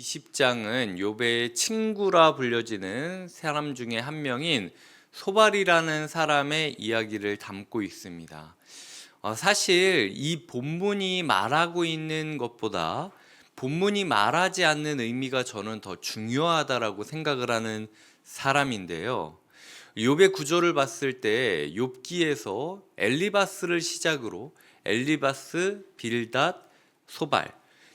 20장은 욥의 친구라 불려지는 사람 중에 한 명인 소발이라는 사람의 이야기를 담고 있습니다. 사실 이 본문이 말하고 있는 것보다 본문이 말하지 않는 의미가 저는 더 중요하다라고 생각을 하는 사람인데요. 욥의 구조를 봤을 때 욥기에서 엘리바스를 시작으로 엘리바스, 빌닷, 소발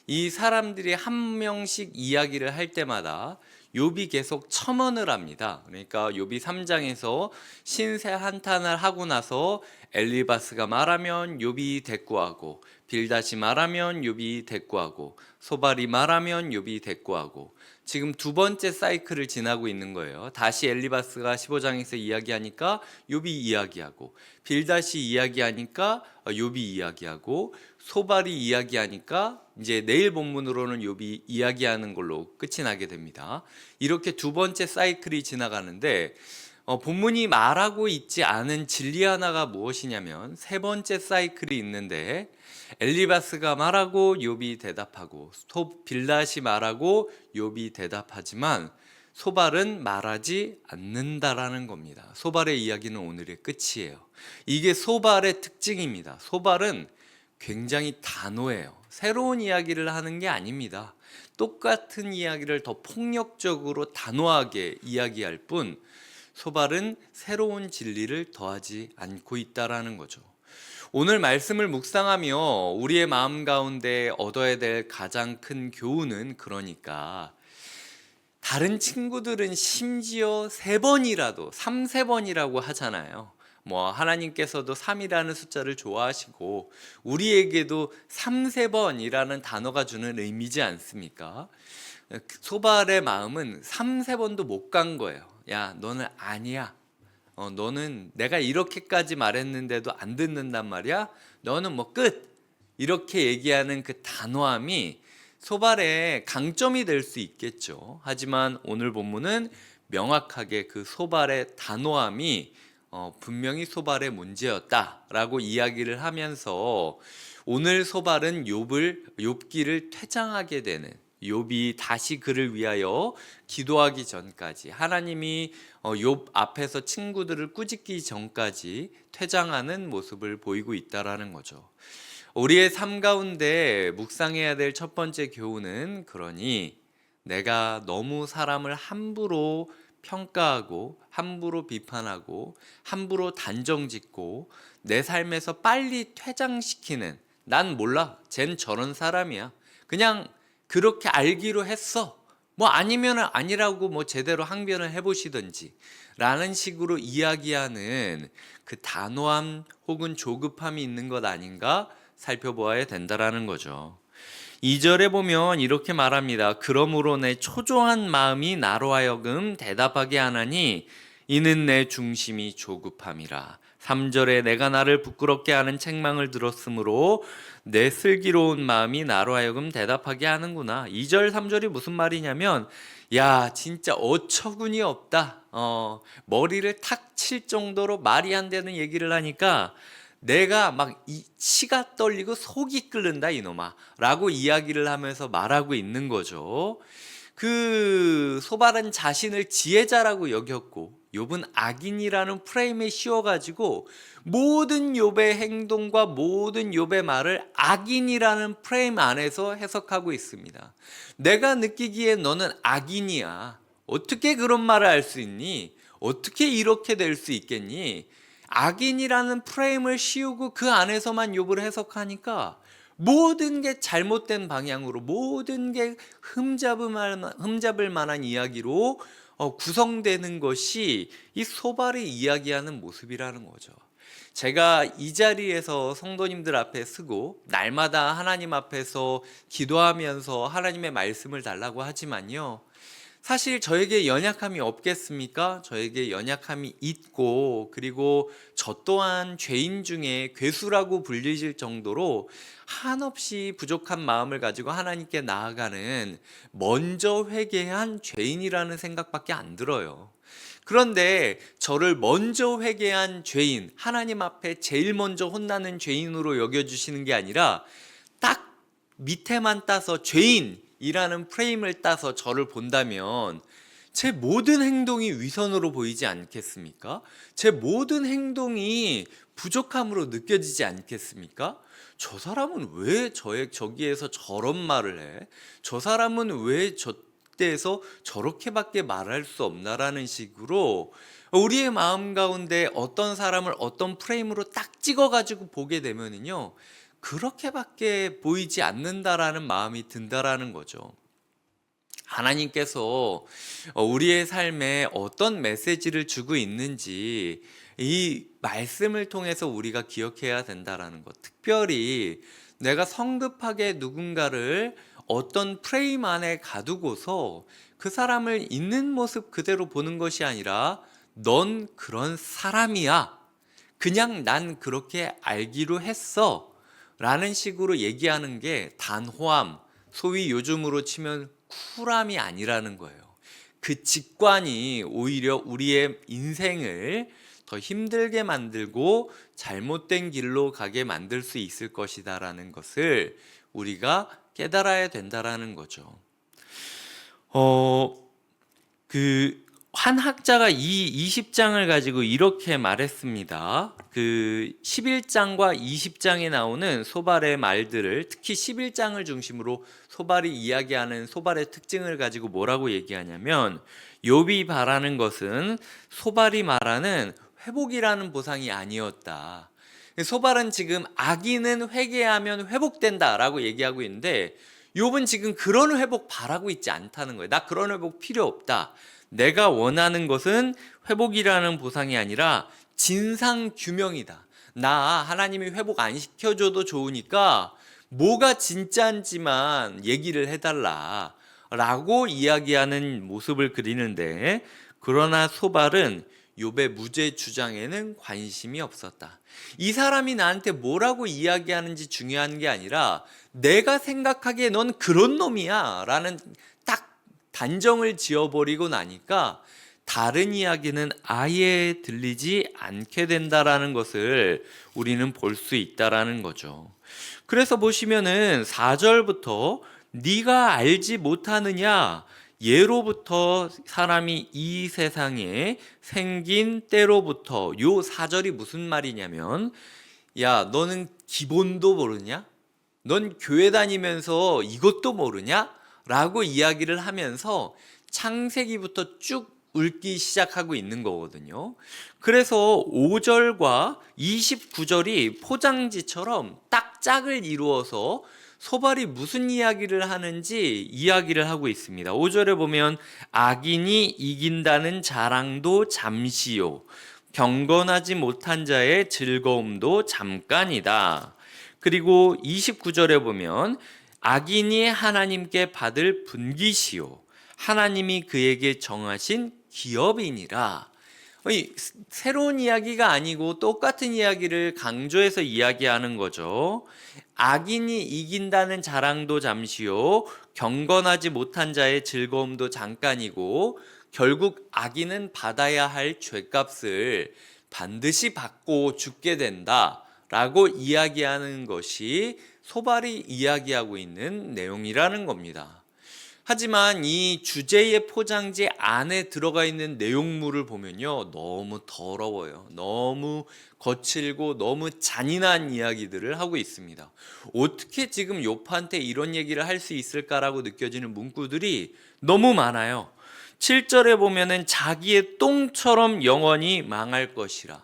이 사람들이 한 명씩 이야기를 할 때마다 욥이 계속 첨언을 합니다. 그러니까 욥이 3장에서 신세 한탄을 하고 나서 엘리바스가 말하면 욥이 대꾸하고, 빌닷이 말하면 욥이 대꾸하고, 소발이 말하면 욥이 대꾸하고, 지금 두 번째 사이클을 지나고 있는 거예요. 다시 엘리바스가 15장에서 이야기하니까 욥이 이야기하고, 빌닷이 이야기하니까 욥이 이야기하고, 소발이 이야기하니까 이제 내일 본문으로는 욥이 이야기하는 걸로 끝이 나게 됩니다. 이렇게 두 번째 사이클이 지나가는데 본문이 말하고 있지 않은 진리 하나가 무엇이냐면 세 번째 사이클이 있는데 엘리바스가 말하고 욥이 대답하고 빌닷이 말하고 욥이 대답하지만 소발은 말하지 않는다라는 겁니다. 소발의 이야기는 오늘의 끝이에요. 이게 소발의 특징입니다. 소발은 굉장히 단호해요. 새로운 이야기를 하는 게 아닙니다. 똑같은 이야기를 더 폭력적으로 단호하게 이야기할 뿐 소발은 새로운 진리를 더하지 않고 있다라는 거죠. 오늘 말씀을 묵상하며 우리의 마음 가운데 얻어야 될 가장 큰 교훈은 그러니까 다른 친구들은 심지어 3번이라도 3~4번이라고 하잖아요. 하나님께서도 3이라는 숫자를 좋아하시고 우리에게도 3~4번이라는 단어가 주는 의미지 않습니까? 소발의 마음은 3~4번도 못 간 거예요. 야, 너는 아니야. 너는 내가 이렇게까지 말했는데도 안 듣는단 말이야. 너는 끝. 이렇게 얘기하는 그 단호함이 소발의 강점이 될 수 있겠죠. 하지만 오늘 본문은 명확하게 그 소발의 단호함이 분명히 소발의 문제였다라고 이야기를 하면서 오늘 소발은 욥기를 퇴장하게 되는, 욥이 다시 그를 위하여 기도하기 전까지, 하나님이 욥 앞에서 친구들을 꾸짖기 전까지 퇴장하는 모습을 보이고 있다라는 거죠. 우리의 삶 가운데 묵상해야 될 첫 번째 교훈은 그러니 내가 너무 사람을 함부로 평가하고 함부로 비판하고 함부로 단정짓고 내 삶에서 빨리 퇴장시키는, 난 몰라, 쟨 저런 사람이야, 그냥 그렇게 알기로 했어, 아니면 아니라고 제대로 항변을 해보시든지 라는 식으로 이야기하는 그 단호함 혹은 조급함이 있는 것 아닌가 살펴보아야 된다라는 거죠. 2절에 보면 이렇게 말합니다. 그러므로 내 초조한 마음이 나로 하여금 대답하게 하나니 이는 내 중심이 조급함이라. 3절에 내가 나를 부끄럽게 하는 책망을 들었으므로 내 슬기로운 마음이 나로 하여금 대답하게 하는구나. 2절 3절이 무슨 말이냐면 야, 진짜 어처구니 없다. 머리를 탁 칠 정도로 말이 안 되는 얘기를 하니까 내가 치가 떨리고 속이 끓는다 이놈아 라고 이야기를 하면서 말하고 있는 거죠. 그 소발은 자신을 지혜자라고 여겼고 욥은 악인이라는 프레임에 씌워가지고 모든 욥의 행동과 모든 욥의 말을 악인이라는 프레임 안에서 해석하고 있습니다. 내가 느끼기에 너는 악인이야. 어떻게 그런 말을 할 수 있니? 어떻게 이렇게 될 수 있겠니? 악인이라는 프레임을 씌우고 그 안에서만 욥을 해석하니까 모든 게 잘못된 방향으로, 모든 게 흠잡을 만한 이야기로 구성되는 것이 이 소발이 이야기하는 모습이라는 거죠. 제가 이 자리에서 성도님들 앞에 서고 날마다 하나님 앞에서 기도하면서 하나님의 말씀을 달라고 하지만요, 사실 저에게 연약함이 없겠습니까? 저에게 연약함이 있고, 그리고 저 또한 죄인 중에 괴수라고 불리질 정도로 한없이 부족한 마음을 가지고 하나님께 나아가는 먼저 회개한 죄인이라는 생각밖에 안 들어요. 그런데 저를 먼저 회개한 죄인, 하나님 앞에 제일 먼저 혼나는 죄인으로 여겨주시는 게 아니라 딱 밑에만 따서 죄인, 이라는 프레임을 따서 저를 본다면 제 모든 행동이 위선으로 보이지 않겠습니까? 제 모든 행동이 부족함으로 느껴지지 않겠습니까? 저 사람은 왜 저기에서 저런 말을 해? 저 사람은 왜 저때에서 저렇게밖에 말할 수 없나라는 식으로 우리의 마음 가운데 어떤 사람을 어떤 프레임으로 딱 찍어가지고 보게 되면은요, 그렇게밖에 보이지 않는다라는 마음이 든다라는 거죠. 하나님께서 우리의 삶에 어떤 메시지를 주고 있는지 이 말씀을 통해서 우리가 기억해야 된다라는 것. 특별히 내가 성급하게 누군가를 어떤 프레임 안에 가두고서 그 사람을 있는 모습 그대로 보는 것이 아니라 넌 그런 사람이야. 그냥 난 그렇게 알기로 했어. 라는 식으로 얘기하는 게 단호함, 소위 요즘으로 치면 쿨함이 아니라는 거예요. 그 직관이 오히려 우리의 인생을 더 힘들게 만들고 잘못된 길로 가게 만들 수 있을 것이다라는 것을 우리가 깨달아야 된다라는 거죠. 한 학자가 이 20장을 가지고 이렇게 말했습니다. 그 11장과 20장에 나오는 소발의 말들을, 특히 11장을 중심으로 소발이 이야기하는 소발의 특징을 가지고 뭐라고 얘기하냐면, 욥이 바라는 것은 소발이 말하는 회복이라는 보상이 아니었다. 소발은 지금 악인은 회개하면 회복된다라고 얘기하고 있는데, 욥은 지금 그런 회복 바라고 있지 않다는 거예요. 나 그런 회복 필요 없다. 내가 원하는 것은 회복이라는 보상이 아니라 진상규명이다. 나 하나님이 회복 안 시켜줘도 좋으니까 뭐가 진짜인지만 얘기를 해달라 라고 이야기하는 모습을 그리는데, 그러나 소발은 욥의 무죄 주장에는 관심이 없었다. 이 사람이 나한테 뭐라고 이야기하는지 중요한 게 아니라 내가 생각하기에 넌 그런 놈이야 라는 딱 단정을 지어버리고 나니까 다른 이야기는 아예 들리지 않게 된다라는 것을 우리는 볼 수 있다라는 거죠. 그래서 보시면은 4절부터 네가 알지 못하느냐, 예로부터 사람이 이 세상에 생긴 때로부터. 요 4절이 무슨 말이냐면, 야 너는 기본도 모르냐? 넌 교회 다니면서 이것도 모르냐? 라고 이야기를 하면서 창세기부터 쭉 읊기 시작하고 있는 거거든요. 그래서 5절과 29절이 포장지처럼 딱 짝을 이루어서 소발이 무슨 이야기를 하는지 이야기를 하고 있습니다. 5절에 보면 악인이 이긴다는 자랑도 잠시요, 경건하지 못한 자의 즐거움도 잠깐이다. 그리고 29절에 보면 악인이 하나님께 받을 분깃이요, 하나님이 그에게 정하신 기업이니라. 새로운 이야기가 아니고 똑같은 이야기를 강조해서 이야기하는 거죠. 악인이 이긴다는 자랑도 잠시요, 경건하지 못한 자의 즐거움도 잠깐이고, 결국 악인은 받아야 할 죗값을 반드시 받고 죽게 된다 라고 이야기하는 것이 소발이 이야기하고 있는 내용이라는 겁니다. 하지만 이 주제의 포장지 안에 들어가 있는 내용물을 보면요, 너무 더러워요. 너무 거칠고 너무 잔인한 이야기들을 하고 있습니다. 어떻게 지금 욥한테 이런 얘기를 할 수 있을까라고 느껴지는 문구들이 너무 많아요. 7절에 보면은 자기의 똥처럼 영원히 망할 것이라.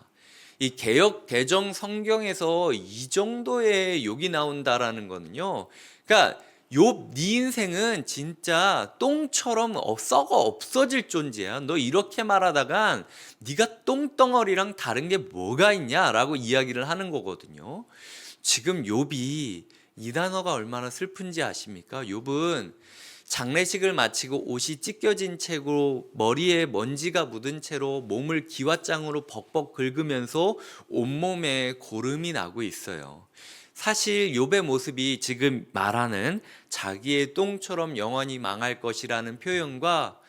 이 개역 개정 성경에서 이 정도의 욕이 나온다라는 거는요, 그러니까 욥 네 인생은 진짜 똥처럼 썩어 없어질 존재야. 너 이렇게 말하다간 네가 똥덩어리랑 다른 게 뭐가 있냐라고 이야기를 하는 거거든요. 지금 욥이 이 단어가 얼마나 슬픈지 아십니까? 욥은 장례식을 마치고 옷이 찢겨진 채로 머리에 먼지가 묻은 채로 몸을 기왓장으로 벅벅 긁으면서 온몸에 고름이 나고 있어요. 사실 욥의 모습이 지금 말하는 자기의 똥처럼 영원히 망할 것이라는 표현과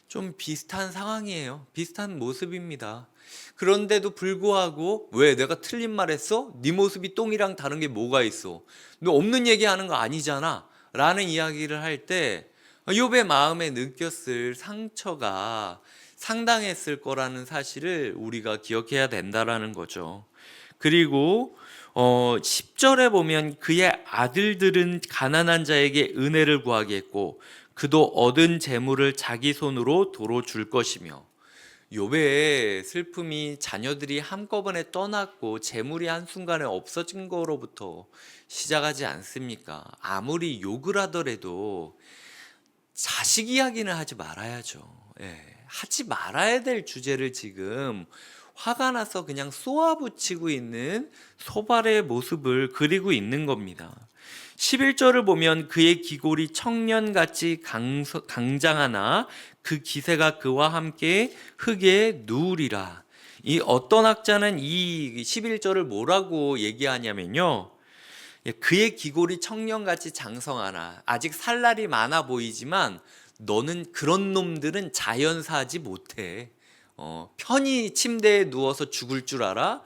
좀 비슷한 상황이에요. 비슷한 모습입니다. 그런데도 불구하고 왜 내가 틀린 말 했어? 네 모습이 똥이랑 다른 게 뭐가 있어? 너 없는 얘기하는 거 아니잖아 라는 이야기를 할 때 욥의 마음에 느꼈을 상처가 상당했을 거라는 사실을 우리가 기억해야 된다라는 거죠. 그리고 10절에 보면 그의 아들들은 가난한 자에게 은혜를 구하겠고 그도 얻은 재물을 자기 손으로 도로 줄 것이며, 욥의 슬픔이 자녀들이 한꺼번에 떠났고 재물이 한순간에 없어진 거로부터 시작하지 않습니까? 아무리 욕을 하더라도 자식 이야기는 하지 말아야죠. 예, 하지 말아야 될 주제를 지금 화가 나서 그냥 쏘아붙이고 있는 소발의 모습을 그리고 있는 겁니다. 11절을 보면 그의 기골이 청년같이 강장하나 그 기세가 그와 함께 흙에 누우리라. 이 어떤 학자는 이 11절을 뭐라고 얘기하냐면요, 그의 기골이 청년같이 장성하나, 아직 살 날이 많아 보이지만 너는 그런 놈들은 자연사하지 못해. 편히 침대에 누워서 죽을 줄 알아?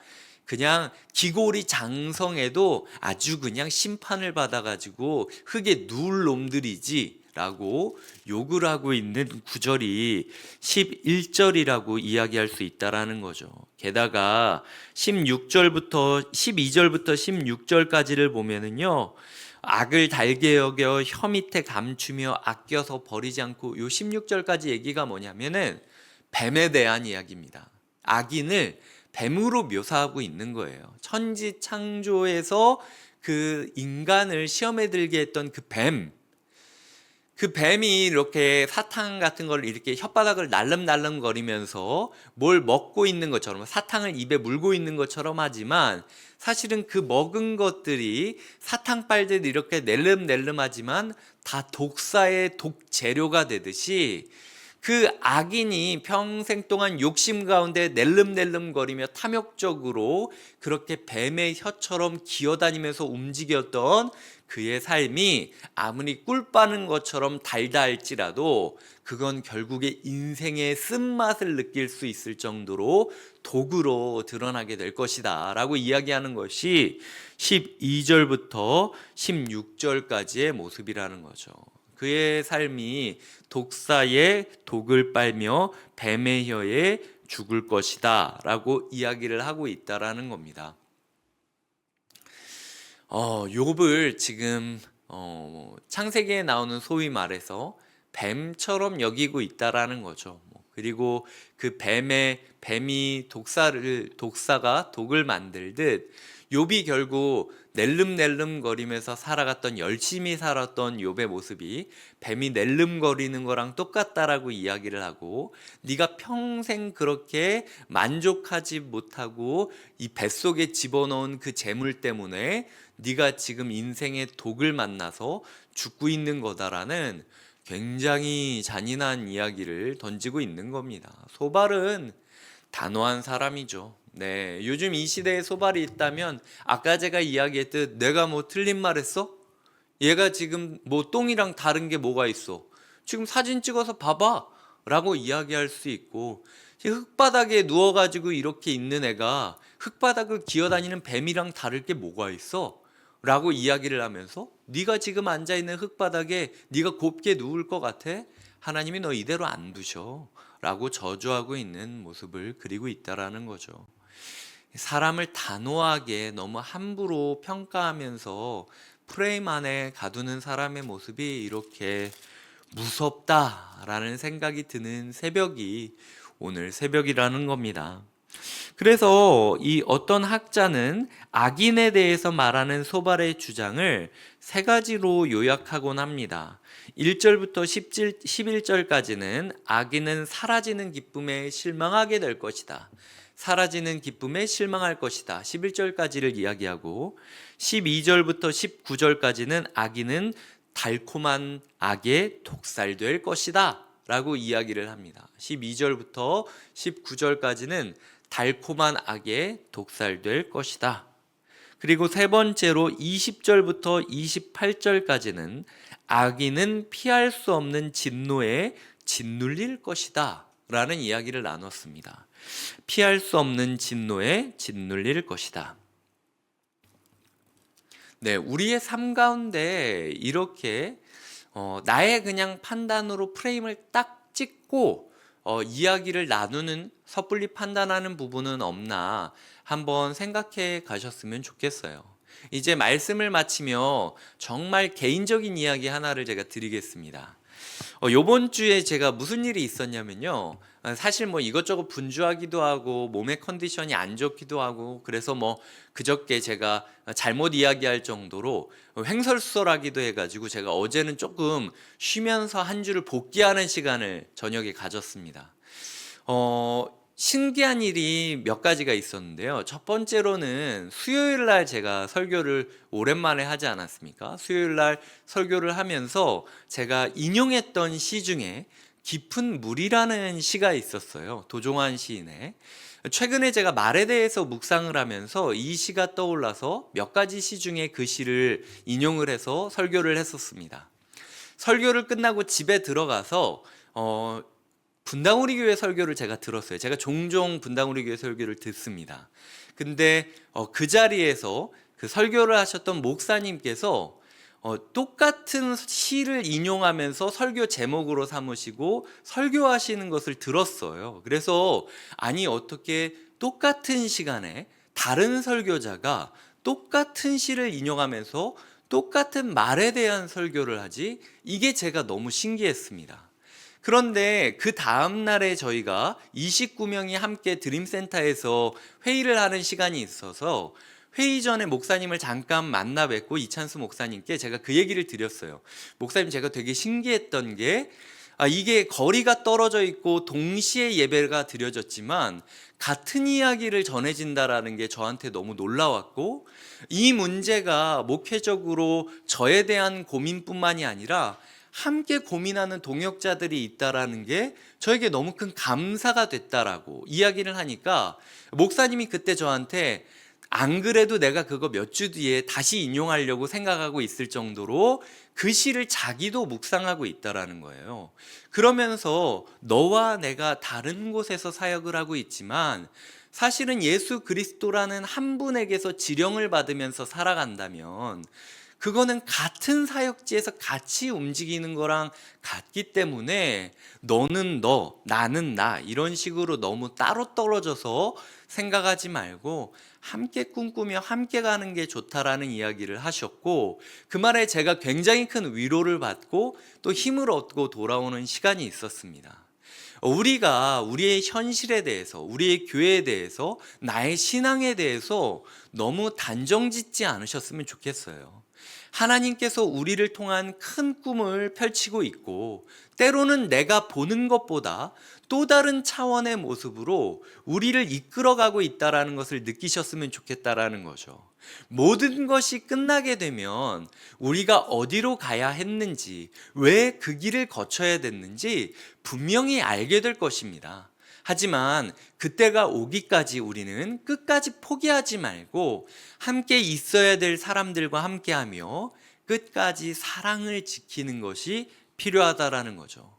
그냥 기골이 장성해도 아주 그냥 심판을 받아가지고 흙에 누울 놈들이지 라고 욕을 하고 있는 구절이 11절이라고 이야기할 수 있다라는 거죠. 게다가 12절부터 16절까지를 보면은요, 악을 달게 여겨 혀 밑에 감추며 아껴서 버리지 않고, 요 16절까지 얘기가 뭐냐면은 뱀에 대한 이야기입니다. 악인을 뱀으로 묘사하고 있는 거예요. 천지 창조에서 그 인간을 시험에 들게 했던 그 뱀이 이렇게 사탕 같은 걸 이렇게 혓바닥을 날름날름거리면서 뭘 먹고 있는 것처럼, 사탕을 입에 물고 있는 것처럼 하지만 사실은 그 먹은 것들이 사탕 빨듯 이렇게 낼름낼름하지만 다 독사의 독 재료가 되듯이, 그 악인이 평생 동안 욕심 가운데 낼름낼름거리며 탐욕적으로 그렇게 뱀의 혀처럼 기어다니면서 움직였던 그의 삶이 아무리 꿀 빠는 것처럼 달다 할지라도 그건 결국에 인생의 쓴맛을 느낄 수 있을 정도로 독으로 드러나게 될 것이다 라고 이야기하는 것이 12절부터 16절까지의 모습이라는 거죠. 그의 삶이 독사의 독을 빨며 뱀의 혀에 죽을 것이다 라고 이야기를 하고 있다라는 겁니다. 욥을 지금 창세기에 나오는 소위 말해서 뱀처럼 여기고 있다라는 거죠. 그리고 그 뱀이 독사가 독을 만들듯 욥이 결국 낼름낼름거리면서 살아갔던, 열심히 살았던 욥의 모습이 뱀이 낼름거리는 거랑 똑같다라고 이야기를 하고, 네가 평생 그렇게 만족하지 못하고 이 뱃속에 집어넣은 그 재물 때문에 네가 지금 인생의 독을 만나서 죽고 있는 거다라는 굉장히 잔인한 이야기를 던지고 있는 겁니다. 소발은 단호한 사람이죠. 네, 요즘 이 시대에 소발이 있다면 아까 제가 이야기했듯 내가 뭐 틀린 말 했어? 얘가 지금 뭐 똥이랑 다른 게 뭐가 있어? 지금 사진 찍어서 봐봐 라고 이야기할 수 있고, 흙바닥에 누워가지고 이렇게 있는 애가 흙바닥을 기어다니는 뱀이랑 다를 게 뭐가 있어? 라고 이야기를 하면서 네가 지금 앉아있는 흙바닥에 네가 곱게 누울 것 같아? 하나님이 너 이대로 안 두셔 라고 저주하고 있는 모습을 그리고 있다라는 거죠. 사람을 단호하게 너무 함부로 평가하면서 프레임 안에 가두는 사람의 모습이 이렇게 무섭다라는 생각이 드는 새벽이 오늘 새벽이라는 겁니다. 그래서 이 어떤 학자는 악인에 대해서 말하는 소발의 주장을 세 가지로 요약하곤 합니다. 1절부터 11절까지는 악인은 사라지는 기쁨에 실망하게 될 것이다. 사라지는 기쁨에 실망할 것이다. 11절까지를 이야기하고, 12절부터 19절까지는 악인은 달콤한 악에 독살될 것이다 라고 이야기를 합니다. 12절부터 19절까지는 달콤한 악에 독살될 것이다. 그리고 세 번째로 20절부터 28절까지는 악인은 피할 수 없는 진노에 짓눌릴 것이다 라는 이야기를 나눴습니다. 피할 수 없는 진노에 짓눌릴 것이다. 네, 우리의 삶 가운데 이렇게 나의 그냥 판단으로 프레임을 딱 찍고 이야기를 나누는 섣불리 판단하는 부분은 없나 한번 생각해 가셨으면 좋겠어요. 이제 말씀을 마치며 정말 개인적인 이야기 하나를 제가 드리겠습니다. 요번 주에 제가 무슨 일이 있었냐면요. 사실 뭐 이것저것 분주하기도 하고 몸의 컨디션이 안 좋기도 하고 그래서 뭐 그저께 제가 잘못 이야기할 정도로 횡설수설하기도 해가지고 제가 어제는 조금 쉬면서 한 주를 복귀하는 시간을 저녁에 가졌습니다. 신기한 일이 몇 가지가 있었는데요. 첫 번째로는 수요일 날 제가 설교를 오랜만에 하지 않았습니까? 수요일 날 설교를 하면서 제가 인용했던 시 중에 깊은 물이라는 시가 있었어요. 도종환 시인의. 최근에 제가 말에 대해서 묵상을 하면서 이 시가 떠올라서 몇 가지 시 중에 그 시를 인용을 해서 설교를 했었습니다. 설교를 끝나고 집에 들어가서 분당우리 교회 설교를 제가 들었어요. 제가 종종 분당우리 교회 설교를 듣습니다. 근데 그 자리에서 그 설교를 하셨던 목사님께서 똑같은 시를 인용하면서 설교 제목으로 삼으시고 설교하시는 것을 들었어요. 그래서 아니 어떻게 똑같은 시간에 다른 설교자가 똑같은 시를 인용하면서 똑같은 말에 대한 설교를 하지? 이게 제가 너무 신기했습니다. 그런데 그 다음 날에 저희가 29명이 함께 드림센터에서 회의를 하는 시간이 있어서 회의 전에 목사님을 잠깐 만나 뵙고 이찬수 목사님께 제가 그 얘기를 드렸어요. 목사님, 제가 되게 신기했던 게 이게 거리가 떨어져 있고 동시에 예배가 드려졌지만 같은 이야기를 전해진다라는 게 저한테 너무 놀라웠고, 이 문제가 목회적으로 저에 대한 고민뿐만이 아니라 함께 고민하는 동역자들이 있다라는 게 저에게 너무 큰 감사가 됐다라고 이야기를 하니까 목사님이 그때 저한테 안 그래도 내가 그거 몇 주 뒤에 다시 인용하려고 생각하고 있을 정도로 그 시를 자기도 묵상하고 있다라는 거예요. 그러면서 너와 내가 다른 곳에서 사역을 하고 있지만 사실은 예수 그리스도라는 한 분에게서 지령을 받으면서 살아간다면 그거는 같은 사역지에서 같이 움직이는 거랑 같기 때문에 너는 너, 나는 나 이런 식으로 너무 따로 떨어져서 생각하지 말고 함께 꿈꾸며 함께 가는 게 좋다라는 이야기를 하셨고, 그 말에 제가 굉장히 큰 위로를 받고 또 힘을 얻고 돌아오는 시간이 있었습니다. 우리가 우리의 현실에 대해서, 우리의 교회에 대해서, 나의 신앙에 대해서 너무 단정짓지 않으셨으면 좋겠어요. 하나님께서 우리를 통한 큰 꿈을 펼치고 있고, 때로는 내가 보는 것보다 또 다른 차원의 모습으로 우리를 이끌어가고 있다는 것을 느끼셨으면 좋겠다라는 거죠. 모든 것이 끝나게 되면 우리가 어디로 가야 했는지, 왜 그 길을 거쳐야 됐는지 분명히 알게 될 것입니다. 하지만 그때가 오기까지 우리는 끝까지 포기하지 말고 함께 있어야 될 사람들과 함께하며 끝까지 사랑을 지키는 것이 필요하다라는 거죠.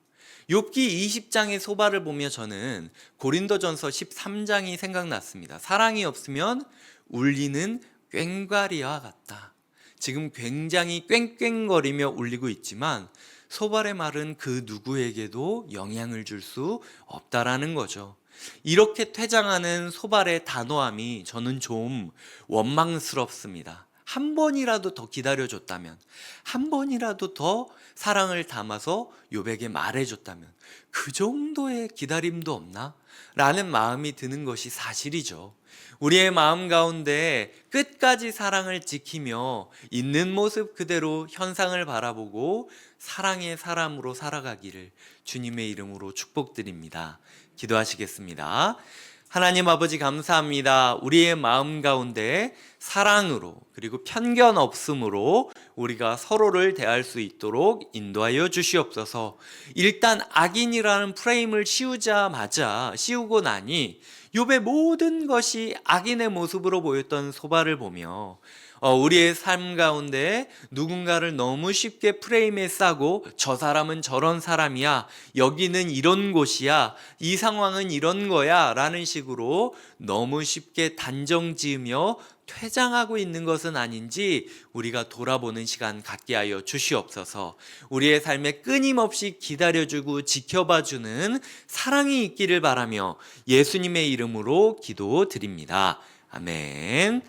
욥기 20장의 소발을 보며 저는 고린도전서 13장이 생각났습니다. 사랑이 없으면 울리는 꽹과리와 같다. 지금 굉장히 꽹꽹거리며 울리고 있지만 소발의 말은 그 누구에게도 영향을 줄 수 없다라는 거죠. 이렇게 퇴장하는 소발의 단호함이 저는 좀 원망스럽습니다. 한 번이라도 더 기다려줬다면, 한 번이라도 더 사랑을 담아서 욥에게 말해줬다면 그 정도의 기다림도 없나? 라는 마음이 드는 것이 사실이죠. 우리의 마음 가운데 끝까지 사랑을 지키며 있는 모습 그대로 현상을 바라보고 사랑의 사람으로 살아가기를 주님의 이름으로 축복드립니다. 기도하시겠습니다. 하나님 아버지, 감사합니다. 우리의 마음 가운데 사랑으로 그리고 편견 없음으로 우리가 서로를 대할 수 있도록 인도하여 주시옵소서. 일단 악인이라는 프레임을 씌우고 나니 욥의 모든 것이 악인의 모습으로 보였던 소발을 보며 우리의 삶 가운데 누군가를 너무 쉽게 프레임에 싸고 저 사람은 저런 사람이야, 여기는 이런 곳이야, 이 상황은 이런 거야 라는 식으로 너무 쉽게 단정 지으며 퇴장하고 있는 것은 아닌지 우리가 돌아보는 시간 갖게 하여 주시옵소서. 우리의 삶에 끊임없이 기다려주고 지켜봐주는 사랑이 있기를 바라며 예수님의 이름으로 기도드립니다. 아멘.